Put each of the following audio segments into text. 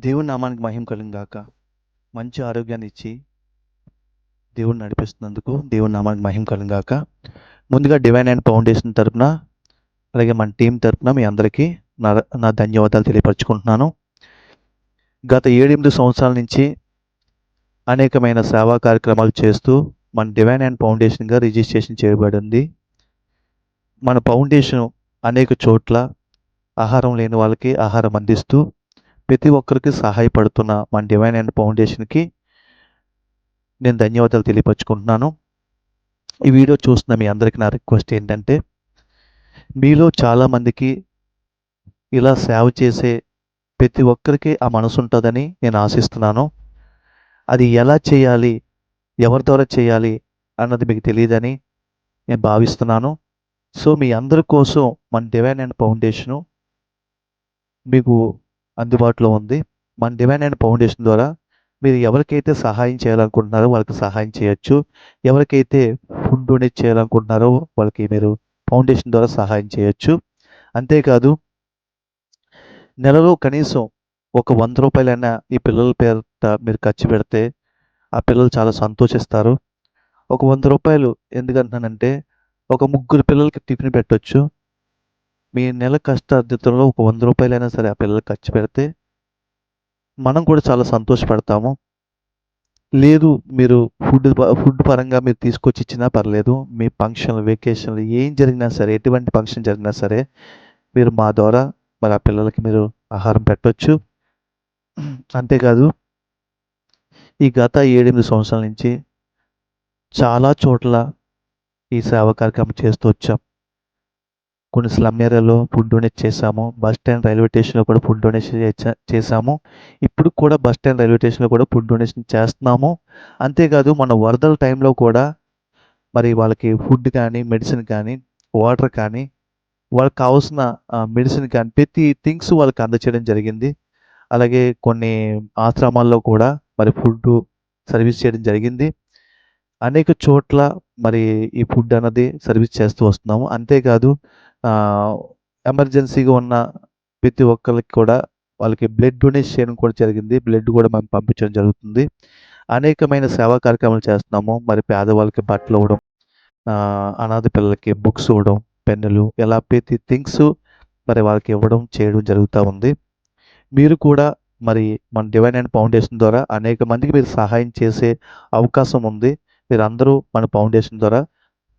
దేవుని నామానికి మహిమ కలుగును గాక. మంచి ఆరోగ్యాన్ని ఇచ్చి దేవుడు నడిపిస్తున్నందుకు దేవుని నామానికి మహిమ కలుగును గాక. ముందుగా డివైన్ అండ్ ఫౌండేషన్ తరపున అలాగే మన టీం తరపున మీ అందరికీ నా నా ధన్యవాదాలు తెలియపరుచుకుంటున్నాను. గత 7-8 సంవత్సరాల నుంచి అనేకమైన సేవా కార్యక్రమాలు చేస్తూ మన డివైన్ అండ్ ఫౌండేషన్గా రిజిస్ట్రేషన్ చేయబడింది. మన ఫౌండేషన్ అనేక చోట్ల ఆహారం లేని వాళ్ళకి ఆహారం అందిస్తూ ప్రతి ఒక్కరికి సహాయపడుతున్న మన డివైన్ అండ్ ఫౌండేషన్కి నేను ధన్యవాదాలు తెలియపరుచుకుంటున్నాను. ఈ వీడియో చూస్తున్న మీ అందరికీ నా రిక్వెస్ట్ ఏంటంటే, మీలో చాలామందికి ఇలా సేవ చేసే ప్రతి ఒక్కరికి ఆ మనసు ఉంటుందని నేను ఆశిస్తున్నాను. అది ఎలా చేయాలి, ఎవరి ద్వారా చేయాలి అన్నది మీకు తెలియదని నేను భావిస్తున్నాను. సో మీ అందరి కోసం మన డివైన్ అండ్ ఫౌండేషను మీకు అందుబాటులో ఉంది. మన డివైన్ అండ్ ఫౌండేషన్ ద్వారా మీరు ఎవరికైతే సహాయం చేయాలనుకుంటున్నారో వాళ్ళకి సహాయం చేయొచ్చు. ఎవరికైతే ఫుడ్ డొనేట్ చేయాలనుకుంటున్నారో వాళ్ళకి మీరు ఫౌండేషన్ ద్వారా సహాయం చేయొచ్చు. అంతేకాదు నెలలో కనీసం ఒక 100 రూపాయలైనా ఈ పిల్లల పేరిట మీరు ఖర్చు పెడితే ఆ పిల్లలు చాలా సంతోషిస్తారు. ఒక 100 రూపాయలు ఎందుకంటున్నానంటే, ఒక 3 పిల్లలకి టిఫిన్ పెట్టొచ్చు. మీ నెల కష్టార్జితంలో ఒక 100 రూపాయలైనా సరే ఆ పిల్లలకి ఖర్చు పెడితే మనం కూడా చాలా సంతోషపడతాము. లేదు మీరు ఫుడ్ పరంగా మీరు తీసుకొచ్చి ఇచ్చినా పర్లేదు. మీ ఫంక్షన్లు, వెకేషన్లు ఏం జరిగినా సరే, ఎటువంటి ఫంక్షన్ జరిగినా సరే మీరు మా ద్వారా మరి ఆ పిల్లలకి మీరు ఆహారం పెట్టొచ్చు. అంతేకాదు ఈ గత 7-8 సంవత్సరాల నుంచి చాలా చోట్ల ఈ సేవా కార్యక్రమం చేస్తూ వచ్చాం. కొన్ని స్లమ్ ఏరియాలో ఫుడ్ డొనేట్ చేశాము. బస్ స్టాండ్, రైల్వే స్టేషన్‌లో కూడా ఫుడ్ డొనేషన్ చేశాము. ఇప్పుడు కూడా బస్ స్టాండ్, రైల్వే స్టేషన్‌లో కూడా ఫుడ్ డొనేషన్ చేస్తున్నాము. అంతేకాదు మన వరదల టైంలో కూడా మరి వాళ్ళకి ఫుడ్ కానీ, మెడిసిన్ కానీ, వాటర్ కానీ, వాళ్ళకి కావాల్సిన మెడిసిన్ కానీ ప్రతి థింగ్స్ వాళ్ళకి అందచేయడం జరిగింది. అలాగే కొన్ని ఆశ్రమాల్లో కూడా మరి ఫుడ్డు సర్వీస్ చేయడం జరిగింది. అనేక చోట్ల మరి ఈ ఫుడ్ అన్నది సర్వీస్ చేస్తూ వస్తున్నాము. అంతేకాదు ఎమర్జెన్సీగా ఉన్న ప్రతి ఒక్కరికి కూడా వాళ్ళకి బ్లడ్ డొనేట్ చేయడం కూడా జరిగింది. బ్లడ్ కూడా మేము పంపించడం జరుగుతుంది. అనేకమైన సేవా కార్యక్రమాలు చేస్తున్నాము. మరి పేదవాళ్ళకి బట్టలు ఇవ్వడం, అనాథ పిల్లలకి బుక్స్ ఇవ్వడం, పెన్నులు, ఇలా ప్రతి థింగ్స్ మరి వాళ్ళకి ఇవ్వడం చేయడం జరుగుతూ ఉంది. మీరు కూడా మరి మన డివైన్ అండ్ ఫౌండేషన్ ద్వారా అనేక మందికి మీరు సహాయం చేసే అవకాశం ఉంది. మీరందరూ మన ఫౌండేషన్ ద్వారా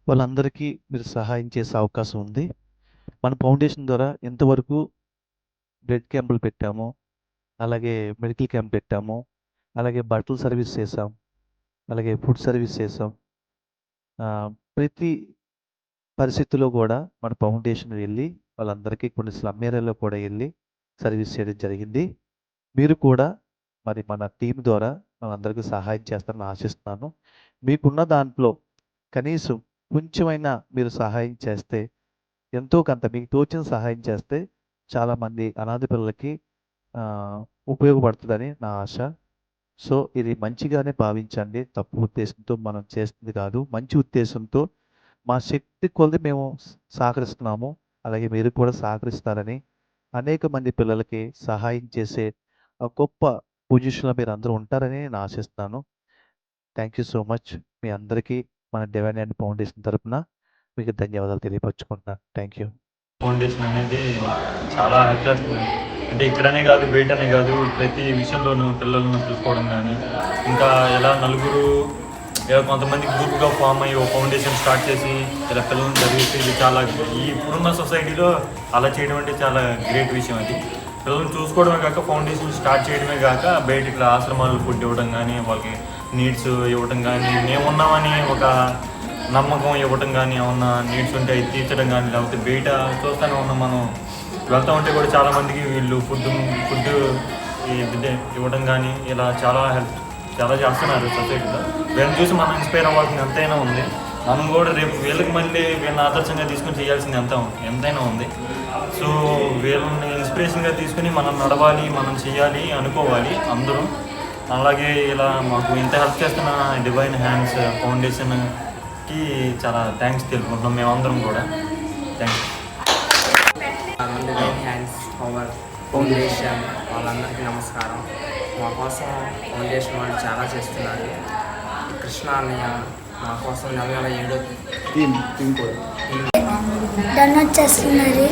వాళ్ళందరికీ మీరు సహాయం చేసే అవకాశం ఉంది. మన ఫౌండేషన్ ద్వారా ఇంతవరకు బ్లడ్ క్యాంపులు పెట్టాము. అలాగే మెడికల్ క్యాంప్ పెట్టాము. అలాగే బట్టల సర్వీస్ చేసాం. అలాగే ఫుడ్ సర్వీస్ చేసాం. ప్రతి పరిస్థితిలో కూడా మన ఫౌండేషన్ వెళ్ళి వాళ్ళందరికీ కొన్ని స్లమ్ ఏరియాలో కూడా వెళ్ళి సర్వీస్ చేయడం జరిగింది. మీరు కూడా మరి మన టీం ద్వారా మనందరికీ సహాయం చేస్తారని ఆశిస్తున్నాను. మీకున్న దాంట్లో కనీసం కొంచెమైనా మీరు సహాయం చేస్తే, ఎంతో కొంత మీకు తోచిన సహాయం చేస్తే చాలామంది అనాథ పిల్లలకి ఉపయోగపడుతుందని నా ఆశ. సో ఇది మంచిగానే భావించండి. తప్పు ఉద్దేశంతో మనం చేస్తుంది కాదు. మంచి ఉద్దేశంతో మా శక్తి కొలది మేము సహకరిస్తున్నాము. అలాగే మీరు కూడా సహకరిస్తారని, అనేక మంది పిల్లలకి సహాయం చేసే గొప్ప పొజిషన్‌లో మీరందరూ ఉంటారని నేను ఆశిస్తున్నాను. Thank you so much. మీ అందరికీ మన డివైన్ అండ్ ఫౌండేషన్ తరపున మీకు ధన్యవాదాలు తెలియపరుచుకుంటున్నాను. Thank you. ఫౌండేషన్ అనేది చాలా హెల్ప్ చేస్తుంది. అంటే ఇక్కడనే కాదు, బయటనే కాదు, ప్రతి విషయంలోనూ పిల్లలను చూసుకోవడం కానీ, ఇంకా ఇలా నలుగురు ఇలా కొంతమంది గ్రూప్గా ఫామ్ అయ్యి ఒక ఫౌండేషన్ స్టార్ట్ చేసి ఇలా పిల్లలను చదివిస్తే ఇది చాలా ఈ ఇప్పుడున్న సొసైటీలో అలా చేయడం అంటే చాలా గ్రేట్ విషయం. అది పిల్లల్ని చూసుకోవడమే కాక ఫౌండేషన్ స్టార్ట్ చేయడమే కాక బయట ఇట్లా ఆశ్రమాలు ఫుడ్ ఇవ్వడం కానీ, వాళ్ళకి నీడ్స్ ఇవ్వడం కానీ, మేమున్నామని ఒక నమ్మకం ఇవ్వటం కానీ, ఏమన్నా నీడ్స్ ఉంటే అవి తీర్చడం కానీ, లేకపోతే బయట చూస్తూనే ఉన్నాం మనం వెళ్తూ ఉంటే కూడా చాలామందికి వీళ్ళు ఫుడ్ ఇవ్వడం కానీ ఇలా చాలా హెల్ప్ చాలా చేస్తున్నారు సొసైటీలో. వీళ్ళని చూసి మనం ఇన్స్పైర్ అవ్వాల్సింది ఎంతైనా ఉంది. మనం కూడా రేపు వీళ్ళకి మళ్ళీ వీళ్ళని ఆదర్శంగా తీసుకొని చేయాల్సింది ఎంతైనా ఉంది. సో వీళ్ళని ఇన్స్పిరేషన్గా తీసుకుని మనం నడవాలి, మనం చేయాలి అనుకోవాలి అందరూ. అలాగే ఇలా మాకు ఇంత హెల్ప్ చేస్తున్న డివైన్ హ్యాండ్స్ ఫౌండేషన్కి చాలా థ్యాంక్స్ తెలుపుకుంటున్నాం మేమందరం కూడా. Thanks. Divine Hands our foundation వాళ్ళందరికీ నమస్కారం. మా కోసం ఫౌండేషన్ వాళ్ళు చాలా చేస్తున్నారు. కృష్ణ అన్నయ్య మా కోసం నెల నెల 7 టీమ్ కూడా డొనేట్ చేస్తున్నారు.